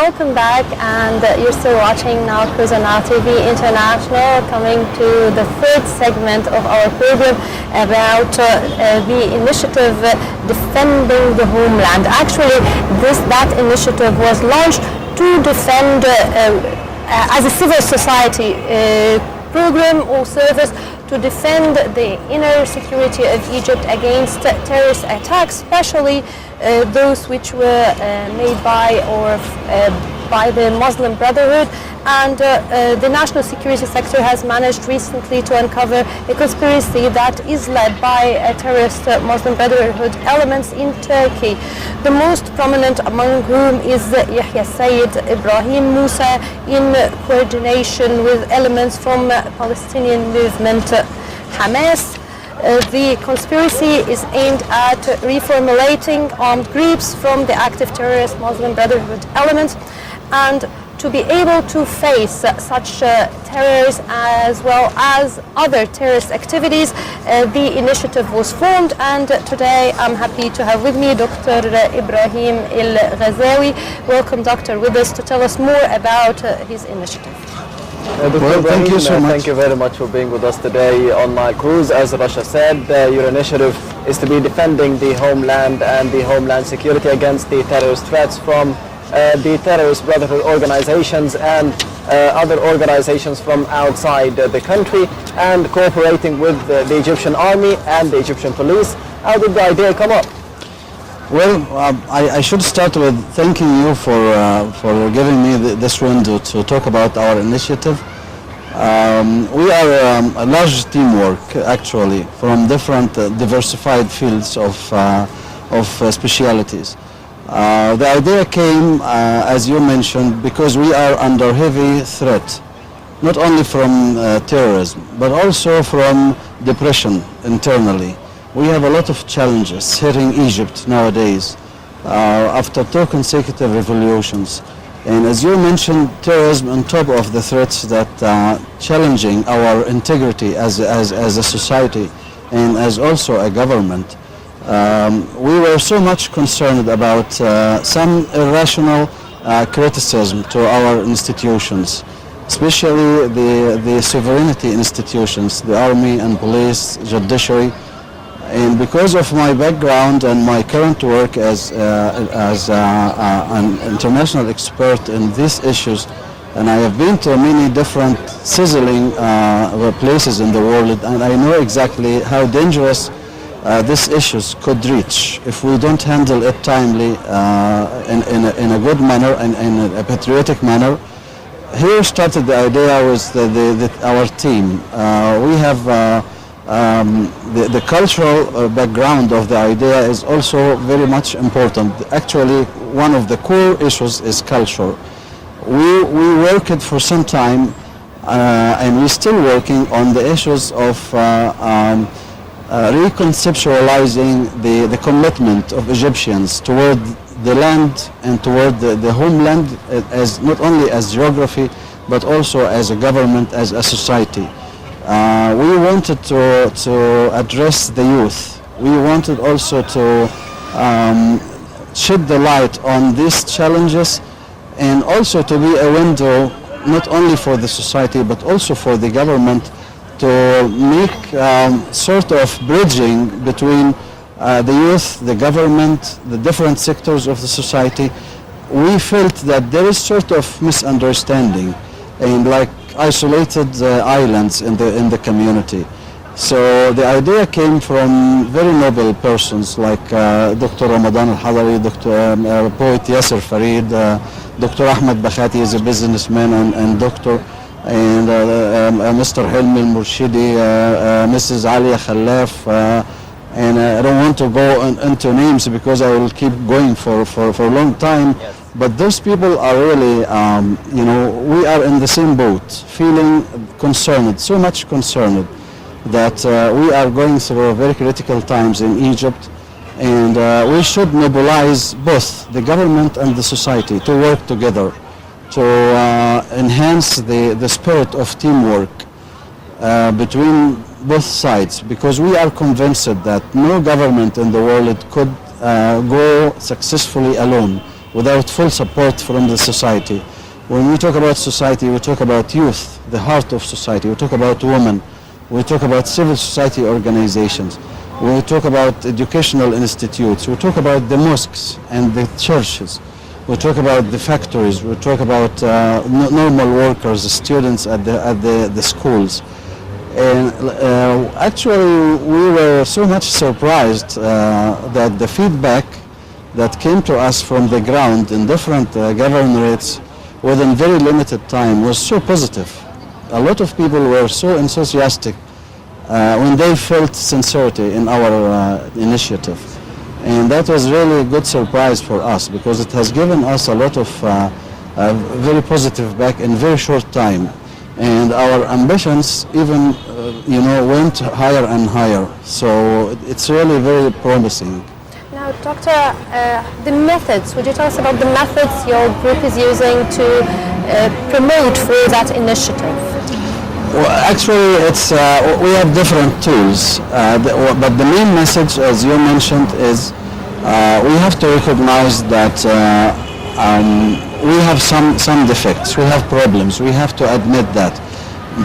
welcome back, and you're still watching Now Cruise on Now TV International, coming to the third segment of our program about the initiative Defending the Homeland. Actually, that initiative was launched to defend, as a civil society program or service, to defend the inner security of Egypt against terrorist attacks, especially those which were made by the Muslim Brotherhood. And the national security sector has managed recently to uncover a conspiracy that is led by terrorist Muslim Brotherhood elements in Turkey, the most prominent among whom is Yahya Sayyid Ibrahim Musa, in coordination with elements from Palestinian movement Hamas. The conspiracy is aimed at reformulating armed groups from the active terrorist Muslim Brotherhood elements, and to be able to face such terrors as well as other terrorist activities, the initiative was formed. And today I'm happy to have with me Dr. Ibrahim Ghazawy. Welcome, Doctor, with us to tell us more about his initiative. Well, thank you so much. Thank you very much for being with us today on Nile Cruise. As Rasha said, your initiative is to be defending the homeland and the homeland security against the terrorist threats from the terrorist brotherhood organizations and other organizations from outside the country, and cooperating with the Egyptian army and the Egyptian police. How did the idea come up? Well, I should start with thanking you for giving me this window to talk about our initiative. We are a large teamwork, actually, from different diversified fields of specialities. The idea came, as you mentioned, because we are under heavy threat, not only from terrorism, but also from depression internally. We have a lot of challenges hitting Egypt nowadays, after 2 consecutive revolutions. And as you mentioned, terrorism on top of the threats that are challenging our integrity as a society and as also a government. We were so much concerned about some irrational criticism to our institutions, especially the sovereignty institutions, the army and police, judiciary. And because of my background and my current work as an international expert in these issues, and I have been to many different sizzling places in the world, and I know exactly how dangerous these issues could reach if we don't handle it timely, in a good manner and in a patriotic manner. Here started the idea with our team. We have the cultural background of the idea is also very much important. Actually, one of the core issues is culture. We worked for some time, and we're still working on the issues of reconceptualizing the commitment of Egyptians toward the land and toward the homeland, as not only as geography, but also as a government, as a society. We wanted to address the youth. We wanted also to shed the light on these challenges, and also to be a window not only for the society but also for the government, to make sort of bridging between the youth, the government, the different sectors of the society. We felt that there is sort of misunderstanding and like isolated islands in the community. So the idea came from very noble persons like Dr. Ramadan al-Hadari, poet Yasser Farid, Dr. Ahmed Bakhati is a businessman and doctor, and Mr. Hilmi al-Murshidi, Mrs. Alia Khalaf, and I don't want to go into names because I will keep going for a long time. Yes. But those people are really, we are in the same boat, feeling concerned, so much concerned that we are going through very critical times in Egypt, and we should mobilize both the government and the society to work together to enhance the spirit of teamwork between both sides, because we are convinced that no government in the world could go successfully alone without full support from the society. When we talk about society, we talk about youth, the heart of society. We talk about women. We talk about civil society organizations. We talk about educational institutes. We talk about the mosques and the churches. We talk about the factories. We talk about normal workers, students at the schools. And actually, we were so much surprised that the feedback that came to us from the ground in different governorates within very limited time was so positive. A lot of people were so enthusiastic when they felt sincerity in our initiative. And that was really a good surprise for us because it has given us a lot of very positive back in very short time. And our ambitions even, went higher and higher. So it's really very promising. Now, Doctor, the methods, would you tell us about the methods your group is using to promote for that initiative? Well, actually, we have different tools, but the main message, as you mentioned, is we have to recognize that we have some defects, we have problems, we have to admit that.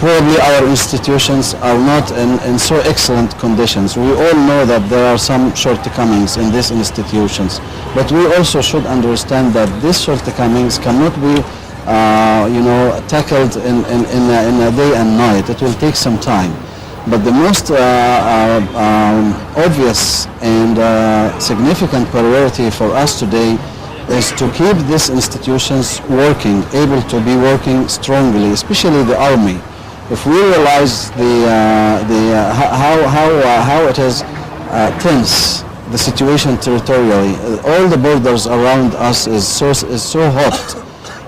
Probably our institutions are not in so excellent conditions. We all know that there are some shortcomings in these institutions, but we also should understand that these shortcomings cannot be tackled in a day and night. It will take some time. But the most obvious and significant priority for us today is to keep these institutions working, able to be working strongly, especially the army. If we realize how it is tense, the situation territorially, all the borders around us is so hot.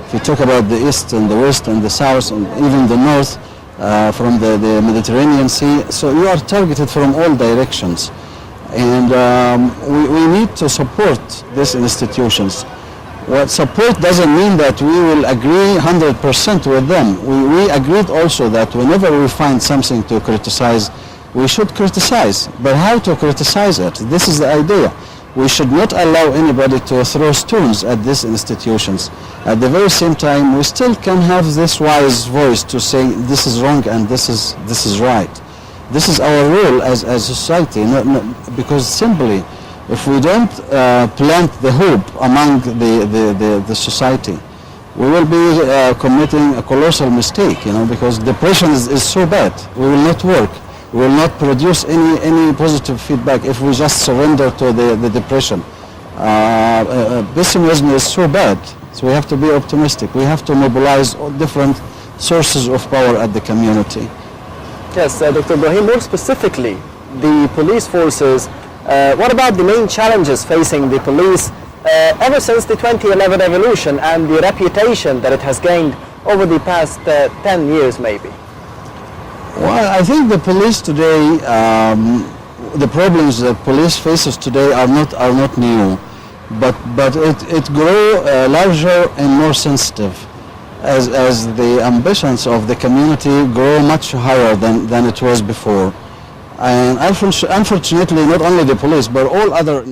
If you talk about the east and the west and the south and even the north from the Mediterranean Sea, so you are targeted from all directions. And we need to support these institutions. What support doesn't mean that we will agree 100% with them. We agreed also that whenever we find something to criticize, we should criticize. But how to criticize it? This is the idea. We should not allow anybody to throw stones at these institutions. At the very same time, we still can have this wise voice to say this is wrong and this is right. This is our role as a society, because simply, if we don't plant the hope among the society, we will be committing a colossal mistake, because depression is so bad. We will not work. We will not produce any positive feedback if we just surrender to the depression. Pessimism is so bad, so we have to be optimistic. We have to mobilize all different sources of power at the community. Yes, Dr. Ibrahim, more specifically, the police forces, what about the main challenges facing the police ever since the 2011 revolution and the reputation that it has gained over the past 10 years maybe? Well, I think the police today, the problems that police faces today are not new, but it grew larger and more sensitive as the ambitions of the community grow much higher than it was before. And unfortunately, not only the police, but all other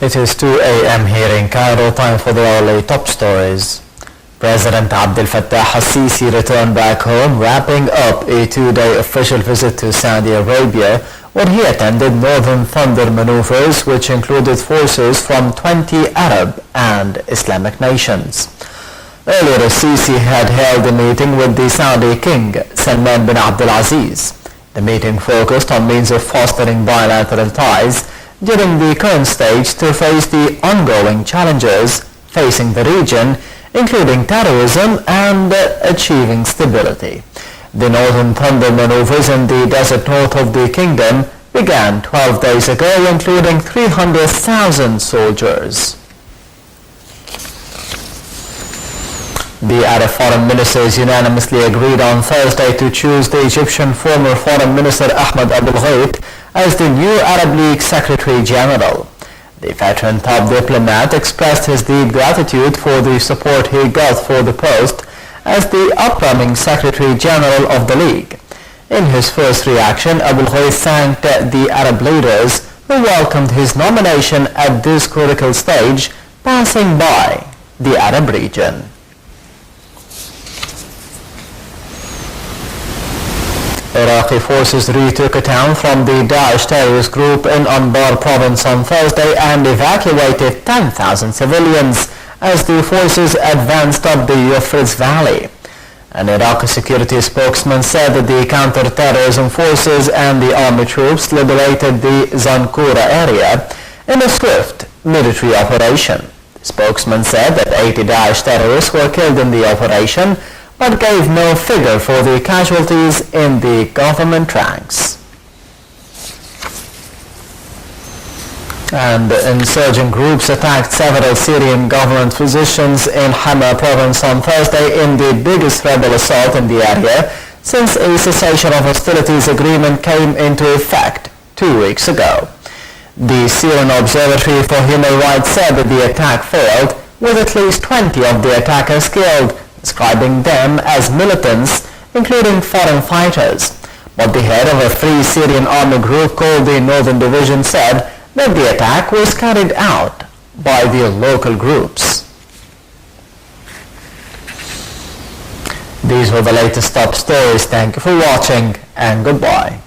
It is 2 a.m. here in Cairo, time for the hourly top stories. President Abdel Fattah al-Sisi returned back home, wrapping up a 2-day official visit to Saudi Arabia, where he attended Northern Thunder maneuvers, which included forces from 20 Arab and Islamic nations. Earlier, al-Sisi had held a meeting with the Saudi King, Salman bin Abdulaziz. The meeting focused on means of fostering bilateral ties during the current stage to face the ongoing challenges facing the region, including terrorism and achieving stability. The Northern Thunder maneuvers in the desert north of the kingdom began 12 days ago, including 300,000 soldiers. The Arab foreign ministers unanimously agreed on Thursday to choose the Egyptian former foreign minister Ahmed Abul Ghait as the new Arab League Secretary General. The veteran top diplomat expressed his deep gratitude for the support he got for the post as the upcoming Secretary General of the League. In his first reaction, Abul Ghait thanked the Arab leaders who welcomed his nomination at this critical stage, passing by the Arab region. Iraqi forces retook a town from the Daesh terrorist group in Anbar province on Thursday and evacuated 10,000 civilians as the forces advanced up the Euphrates Valley. An Iraqi security spokesman said that the counter-terrorism forces and the army troops liberated the Zankura area in a swift military operation. The spokesman said that 80 Daesh terrorists were killed in the operation, but gave no figure for the casualties in the government ranks. And insurgent groups attacked several Syrian government positions in Hama province on Thursday in the biggest rebel assault in the area since a cessation of hostilities agreement came into effect 2 weeks ago. The Syrian Observatory for Human Rights said that the attack failed, with at least 20 of the attackers killed, describing them as militants, including foreign fighters. But the head of a Free Syrian Army group called the Northern Division said that the attack was carried out by the local groups. These were the latest top stories. Thank you for watching and goodbye.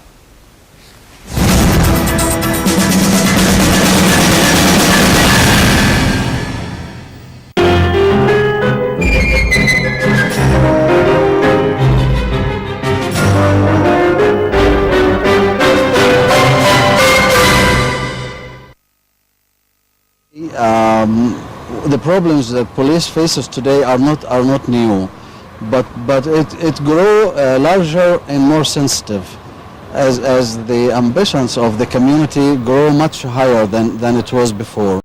The problems that police faces today are not new, but it grow larger and more sensitive as the ambitions of the community grow much higher than it was before.